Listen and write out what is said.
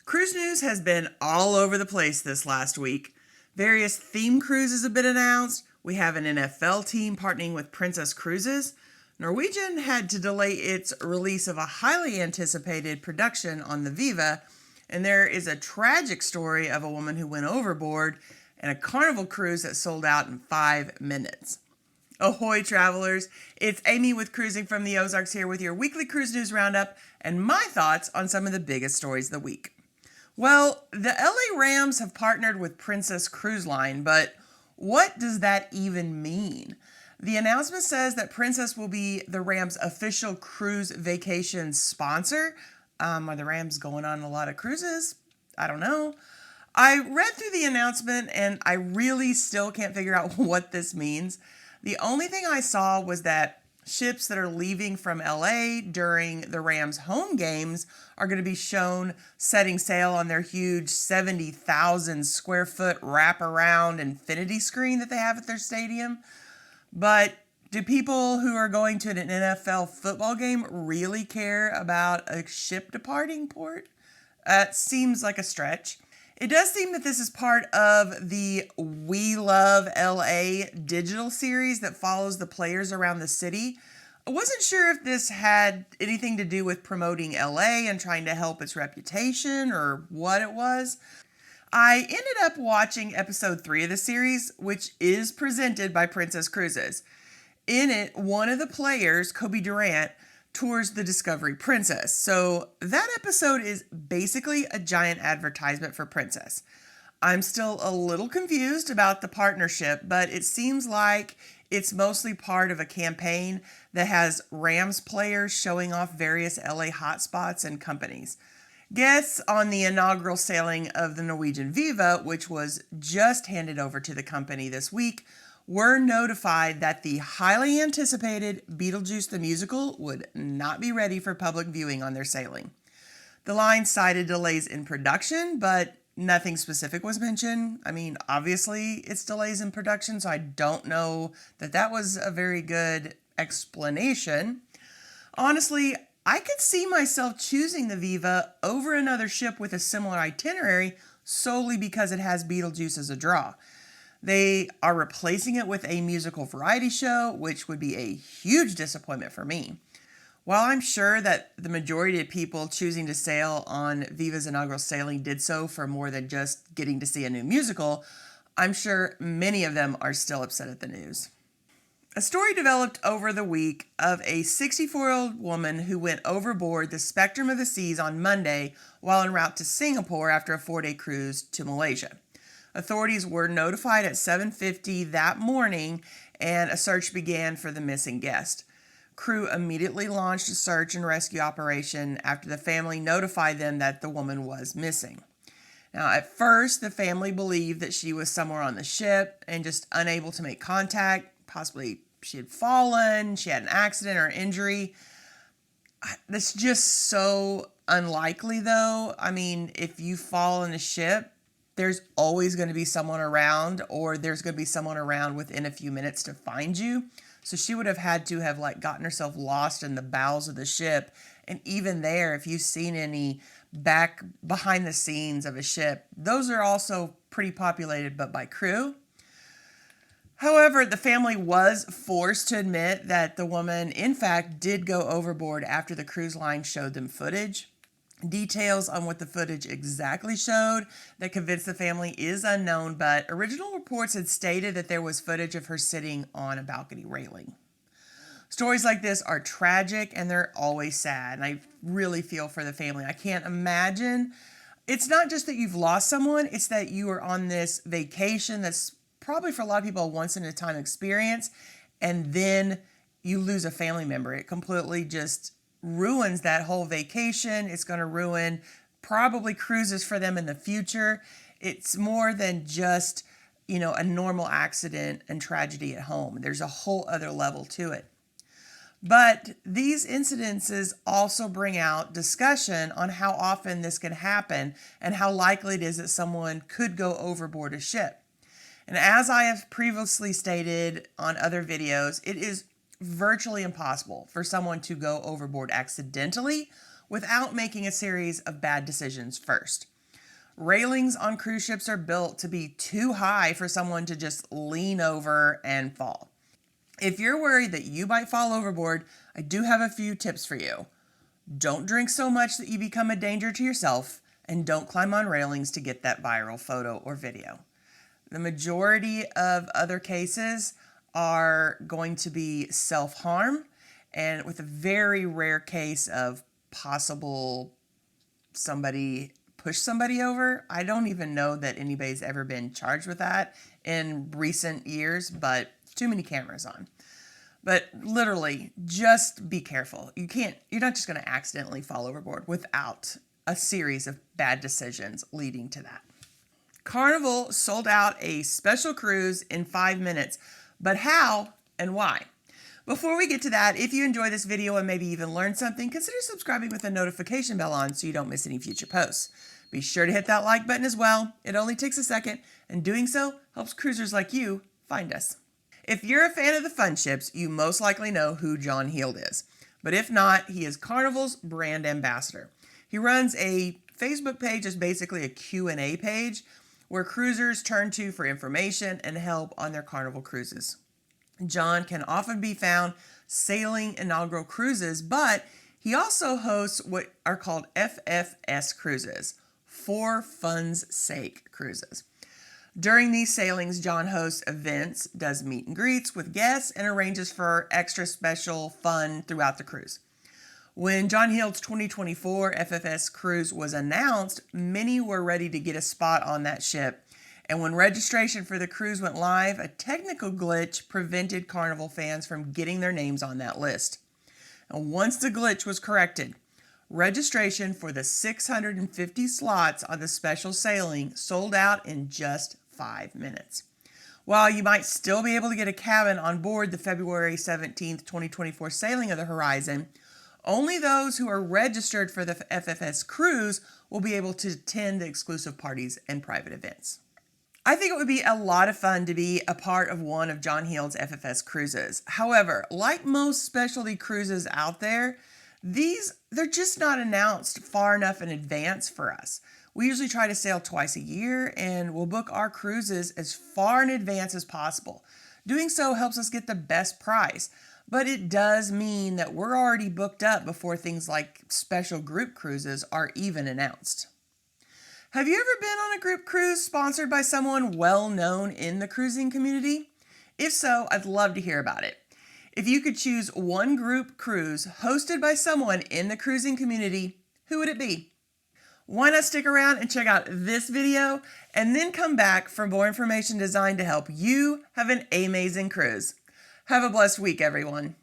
Cruise news has been all over the place this last week. Various theme cruises have been announced. We have an NFL team partnering with Princess Cruises. Norwegian had to delay its release of a highly anticipated production on the Viva. And there is a tragic story of a woman who went overboard and a Carnival cruise that sold out in 5 minutes. Ahoy, travelers. It's Amy with Cruising from the Ozarks here with your weekly Cruise News Roundup and my thoughts on some of the biggest stories of the week. Well, the LA Rams have partnered with Princess Cruise Line, but what does that even mean? The announcement says that Princess will be the Rams' official cruise vacation sponsor. Are the Rams going on a lot of cruises? I don't know. I read through the announcement and I really still can't figure out what this means. The only thing I saw was that ships that are leaving from LA during the Rams home games are going to be shown setting sail on their huge 70,000 square foot wraparound infinity screen that they have at their stadium. But do people who are going to an NFL football game really care about a ship departing port? It seems like a stretch. It does seem that this is part of the We Love LA digital series that follows the players around the city. I wasn't sure if this had anything to do with promoting LA and trying to help its reputation or what it was. I ended up watching episode 3 of the series, which is presented by Princess Cruises. In it, one of the players, Kobe Durant, tours the Discovery Princess. So that episode is basically a giant advertisement for Princess. I'm still a little confused about the partnership, but it seems like it's mostly part of a campaign that has Rams players showing off various LA hotspots and companies. Guests on the inaugural sailing of the Norwegian Viva, which was just handed over to the company this week, were notified that the highly anticipated Beetlejuice the Musical would not be ready for public viewing on their sailing. The line cited delays in production, but nothing specific was mentioned. I mean, obviously it's delays in production, so I don't know that that was a very good explanation. Honestly, I could see myself choosing the Viva over another ship with a similar itinerary solely because it has Beetlejuice as a draw. They are replacing it with a musical variety show, which would be a huge disappointment for me. While I'm sure that the majority of people choosing to sail on Viva's inaugural sailing did so for more than just getting to see a new musical, I'm sure many of them are still upset at the news. A story developed over the week of a 64-year-old woman who went overboard the Spectrum of the Seas on Monday while en route to Singapore after a 4-day cruise to Malaysia. Authorities were notified at 7:50 that morning, and a search began for the missing guest. Crew immediately launched a search and rescue operation after the family notified them that the woman was missing. Now, at first, the family believed that she was somewhere on the ship and just unable to make contact. Possibly she had fallen, she had an accident or injury. That's just so unlikely, though. I mean, if you fall in a ship, there's always going to be someone around, or there's going to be someone around within a few minutes to find you. So she would have had to have gotten herself lost in the bowels of the ship. And even there, if you've seen any back behind the scenes of a ship, those are also pretty populated, but by crew. However, the family was forced to admit that the woman, in fact, did go overboard after the cruise line showed them footage. Details on what the footage exactly showed that convinced the family is unknown, but original reports had stated that there was footage of her sitting on a balcony railing. Stories like this are tragic and they're always sad, and I really feel for the family. I can't imagine. It's not just that you've lost someone, it's that you are on this vacation that's probably for a lot of people a once-in-a-time experience, and then you lose a family member. It completely just ruins that whole vacation. It's going to ruin probably cruises for them in the future. It's more than just, a normal accident and tragedy at home. There's a whole other level to it. But these incidences also bring out discussion on how often this can happen and how likely it is that someone could go overboard a ship. And as I have previously stated on other videos, it is virtually impossible for someone to go overboard accidentally without making a series of bad decisions first. Railings on cruise ships are built to be too high for someone to just lean over and fall. If you're worried that you might fall overboard, I do have a few tips for you. Don't drink so much that you become a danger to yourself, and don't climb on railings to get that viral photo or video. The majority of other cases are going to be self-harm, and with a very rare case of possible somebody push somebody over. I don't even know that anybody's ever been charged with that in recent years, but too many cameras on. But literally, just be careful. You're not just going to accidentally fall overboard without a series of bad decisions leading to that. Carnival sold out a special cruise in 5 minutes, but how and why? Before we get to that, if you enjoy this video and maybe even learn something, consider subscribing with a notification bell on so you don't miss any future posts. Be sure to hit that like button as well. It only takes a second, and doing so helps cruisers like you find us. If you're a fan of the fun ships, you most likely know who John Heald is. But if not, he is Carnival's brand ambassador. He runs a Facebook page that's basically a Q&A page where cruisers turn to for information and help on their Carnival cruises. John can often be found sailing inaugural cruises, but he also hosts what are called FFS cruises, for fun's sake cruises. During these sailings, John hosts events, does meet and greets with guests, and arranges for extra special fun throughout the cruise. When John Heald's 2024 FFS cruise was announced, many were ready to get a spot on that ship. And when registration for the cruise went live, a technical glitch prevented Carnival fans from getting their names on that list. And once the glitch was corrected, registration for the 650 slots on the special sailing sold out in just 5 minutes. While you might still be able to get a cabin on board the February 17th, 2024 sailing of the Horizon, only those who are registered for the FFS cruise will be able to attend the exclusive parties and private events. I think it would be a lot of fun to be a part of one of John Heald's FFS cruises. However, like most specialty cruises out there, they're just not announced far enough in advance for us. We usually try to sail twice a year, and we'll book our cruises as far in advance as possible. Doing so helps us get the best price, but it does mean that we're already booked up before things like special group cruises are even announced. Have you ever been on a group cruise sponsored by someone well known in the cruising community? If so, I'd love to hear about it. If you could choose one group cruise hosted by someone in the cruising community, who would it be? Why not stick around and check out this video and then come back for more information designed to help you have an amazing cruise. Have a blessed week, everyone.